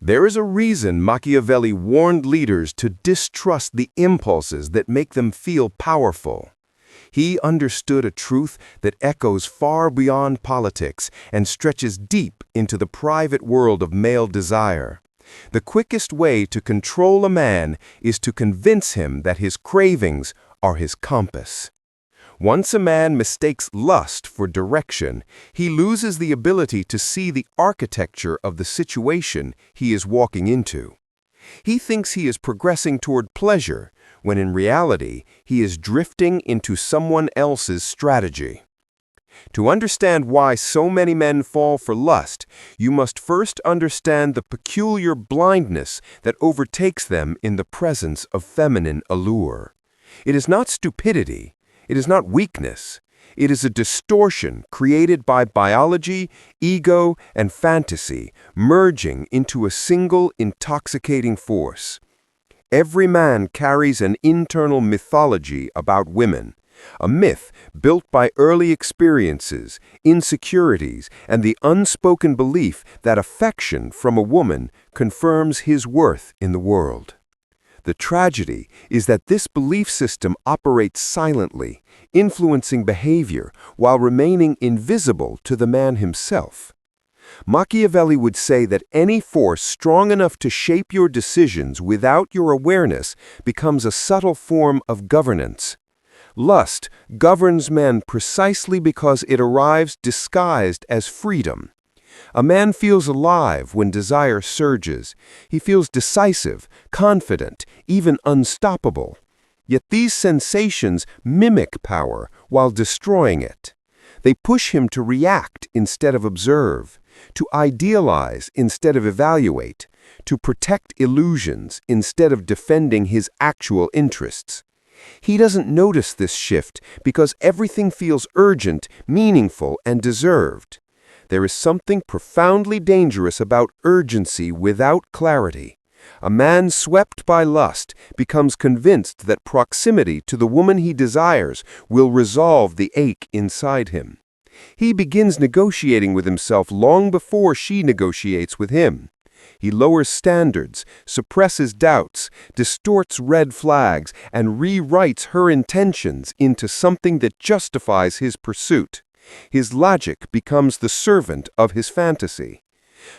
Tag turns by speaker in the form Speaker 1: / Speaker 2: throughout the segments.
Speaker 1: There is a reason Machiavelli warned leaders to distrust the impulses that make them feel powerful. He understood a truth that echoes far beyond politics and stretches deep into the private world of male desire. The quickest way to control a man is to convince him that his cravings are his compass. Once a man mistakes lust for direction, he loses the ability to see the architecture of the situation he is walking into. He thinks he is progressing toward pleasure, when in reality he is drifting into someone else's strategy. To understand why so many men fall for lust, you must first understand the peculiar blindness that overtakes them in the presence of feminine allure. It is not stupidity. It is not weakness. It is a distortion created by biology, ego, and fantasy merging into a single intoxicating force. Every man carries an internal mythology about women, a myth built by early experiences, insecurities, and the unspoken belief that affection from a woman confirms his worth in the world. The tragedy is that this belief system operates silently, influencing behavior while remaining invisible to the man himself. Machiavelli would say that any force strong enough to shape your decisions without your awareness becomes a subtle form of governance. Lust governs men precisely because it arrives disguised as freedom. A man feels alive when desire surges. He feels decisive, confident, even unstoppable. Yet these sensations mimic power while destroying it. They push him to react instead of observe, to idealize instead of evaluate, to protect illusions instead of defending his actual interests. He doesn't notice this shift because everything feels urgent, meaningful, and deserved. There is something profoundly dangerous about urgency without clarity. A man swept by lust becomes convinced that proximity to the woman he desires will resolve the ache inside him. He begins negotiating with himself long before she negotiates with him. He lowers standards, suppresses doubts, distorts red flags, and rewrites her intentions into something that justifies his pursuit. His logic becomes the servant of his fantasy.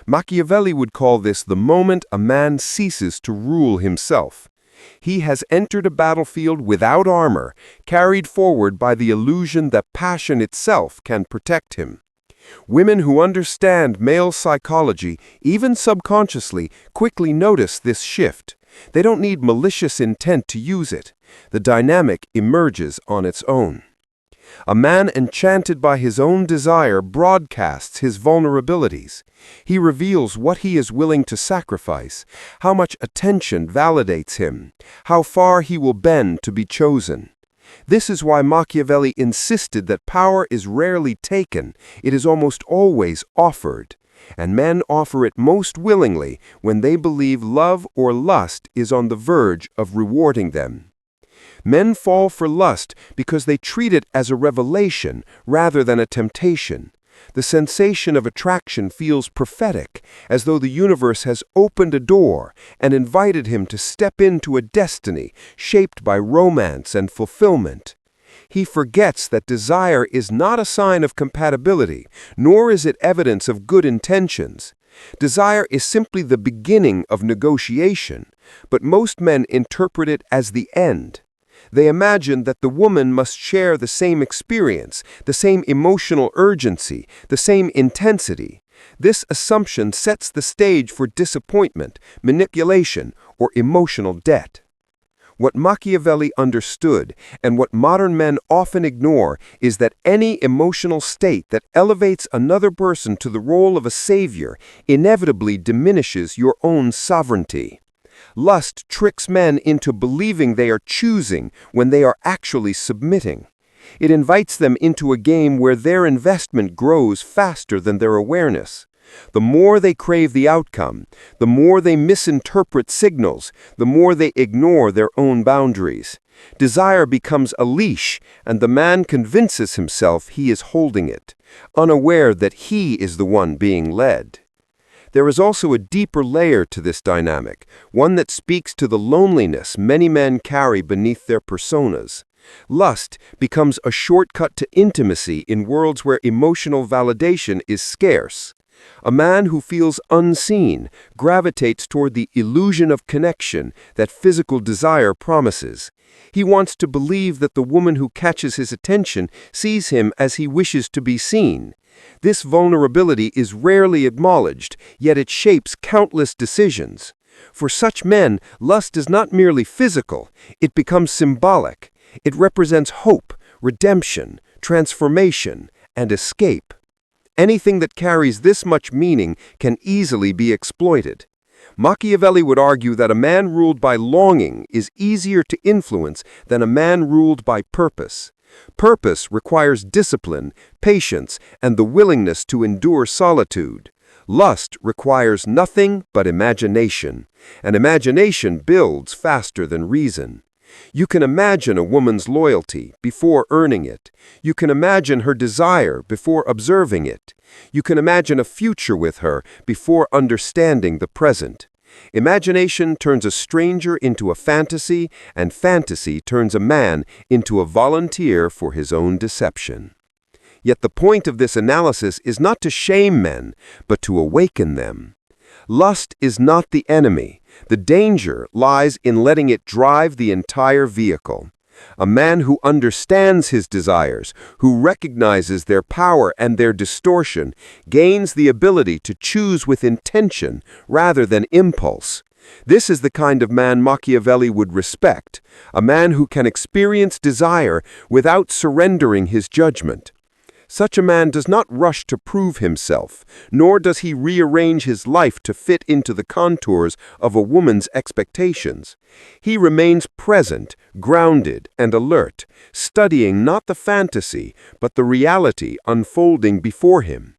Speaker 1: Machiavelli would call this the moment a man ceases to rule himself. He has entered a battlefield without armor, carried forward by the illusion that passion itself can protect him. Women who understand male psychology, even subconsciously, quickly notice this shift. They don't need malicious intent to use it. The dynamic emerges on its own. A man enchanted by his own desire broadcasts his vulnerabilities. He reveals what he is willing to sacrifice, how much attention validates him, how far he will bend to be chosen. This is why Machiavelli insisted that power is rarely taken, it is almost always offered, and men offer it most willingly when they believe love or lust is on the verge of rewarding them. Men fall for lust because they treat it as a revelation rather than a temptation. The sensation of attraction feels prophetic, as though the universe has opened a door and invited him to step into a destiny shaped by romance and fulfillment. He forgets that desire is not a sign of compatibility, nor is it evidence of good intentions. Desire is simply the beginning of negotiation, but most men interpret it as the end. They imagine that the woman must share the same experience, the same emotional urgency, the same intensity. This assumption sets the stage for disappointment, manipulation, or emotional debt. What Machiavelli understood, and what modern men often ignore, is that any emotional state that elevates another person to the role of a savior inevitably diminishes your own sovereignty. Lust tricks men into believing they are choosing when they are actually submitting. It invites them into a game where their investment grows faster than their awareness. The more they crave the outcome, the more they misinterpret signals, the more they ignore their own boundaries. Desire becomes a leash, and the man convinces himself he is holding it, unaware that he is the one being led. There is also a deeper layer to this dynamic, one that speaks to the loneliness many men carry beneath their personas. Lust becomes a shortcut to intimacy in worlds where emotional validation is scarce. A man who feels unseen gravitates toward the illusion of connection that physical desire promises. He wants to believe that the woman who catches his attention sees him as he wishes to be seen. This vulnerability is rarely acknowledged, yet it shapes countless decisions. For such men, lust is not merely physical, it becomes symbolic. It represents hope, redemption, transformation, and escape. Anything that carries this much meaning can easily be exploited. Machiavelli would argue that a man ruled by longing is easier to influence than a man ruled by purpose. Purpose requires discipline, patience, and the willingness to endure solitude. Lust requires nothing but imagination, and imagination builds faster than reason. You can imagine a woman's loyalty before earning it. You can imagine her desire before observing it. You can imagine a future with her before understanding the present. Imagination turns a stranger into a fantasy, and fantasy turns a man into a volunteer for his own deception. Yet the point of this analysis is not to shame men, but to awaken them. Lust is not the enemy. The danger lies in letting it drive the entire vehicle. A man who understands his desires, who recognizes their power and their distortion, gains the ability to choose with intention rather than impulse. This is the kind of man Machiavelli would respect, a man who can experience desire without surrendering his judgment. Such a man does not rush to prove himself, nor does he rearrange his life to fit into the contours of a woman's expectations. He remains present, grounded, and alert, studying not the fantasy, but the reality unfolding before him.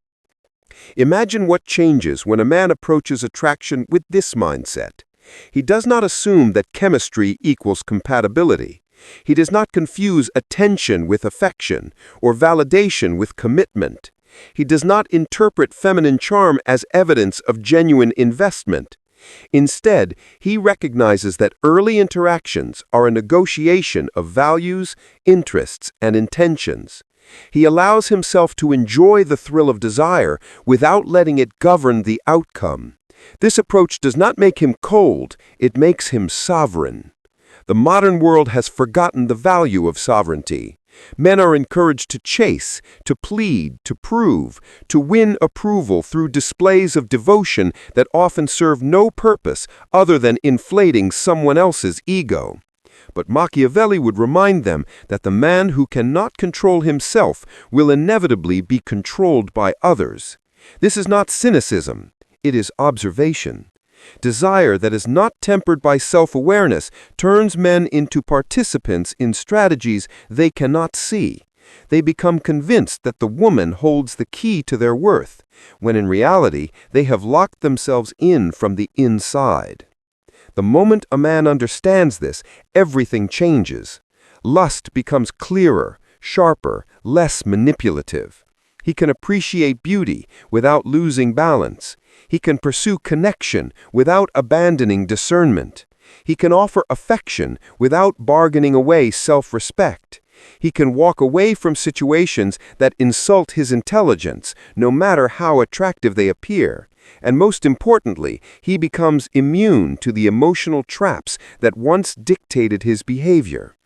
Speaker 1: Imagine what changes when a man approaches attraction with this mindset. He does not assume that chemistry equals compatibility. He does not confuse attention with affection or validation with commitment. He does not interpret feminine charm as evidence of genuine investment. Instead, he recognizes that early interactions are a negotiation of values, interests, and intentions. He allows himself to enjoy the thrill of desire without letting it govern the outcome. This approach does not make him cold, it makes him sovereign. The modern world has forgotten the value of sovereignty. Men are encouraged to chase, to plead, to prove, to win approval through displays of devotion that often serve no purpose other than inflating someone else's ego. But Machiavelli would remind them that the man who cannot control himself will inevitably be controlled by others. This is not cynicism, it is observation. Desire that is not tempered by self-awareness turns men into participants in strategies they cannot see. They become convinced that the woman holds the key to their worth, when in reality they have locked themselves in from the inside. The moment a man understands this, everything changes. Lust becomes clearer, sharper, less manipulative. He can appreciate beauty without losing balance. He can pursue connection without abandoning discernment. He can offer affection without bargaining away self-respect. He can walk away from situations that insult his intelligence, no matter how attractive they appear. And most importantly, he becomes immune to the emotional traps that once dictated his behavior.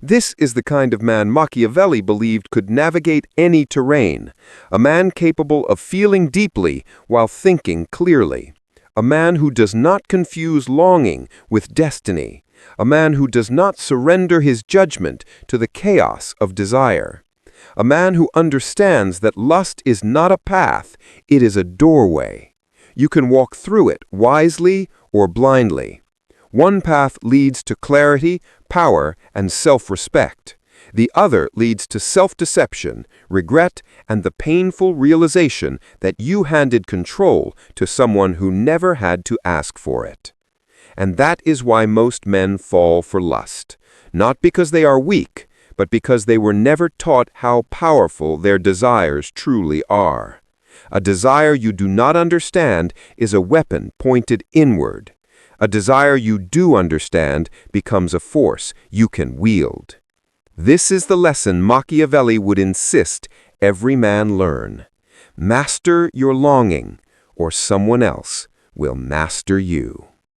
Speaker 1: This is the kind of man Machiavelli believed could navigate any terrain, a man capable of feeling deeply while thinking clearly, a man who does not confuse longing with destiny, a man who does not surrender his judgment to the chaos of desire, a man who understands that lust is not a path, it is a doorway. You can walk through it wisely or blindly. One path leads to clarity, power, and self-respect. The other leads to self-deception, regret, and the painful realization that you handed control to someone who never had to ask for it. And that is why most men fall for lust, not because they are weak, but because they were never taught how powerful their desires truly are. A desire you do not understand is a weapon pointed inward. A desire you do understand becomes a force you can wield. This is the lesson Machiavelli would insist every man learn. Master your longing, or someone else will master you.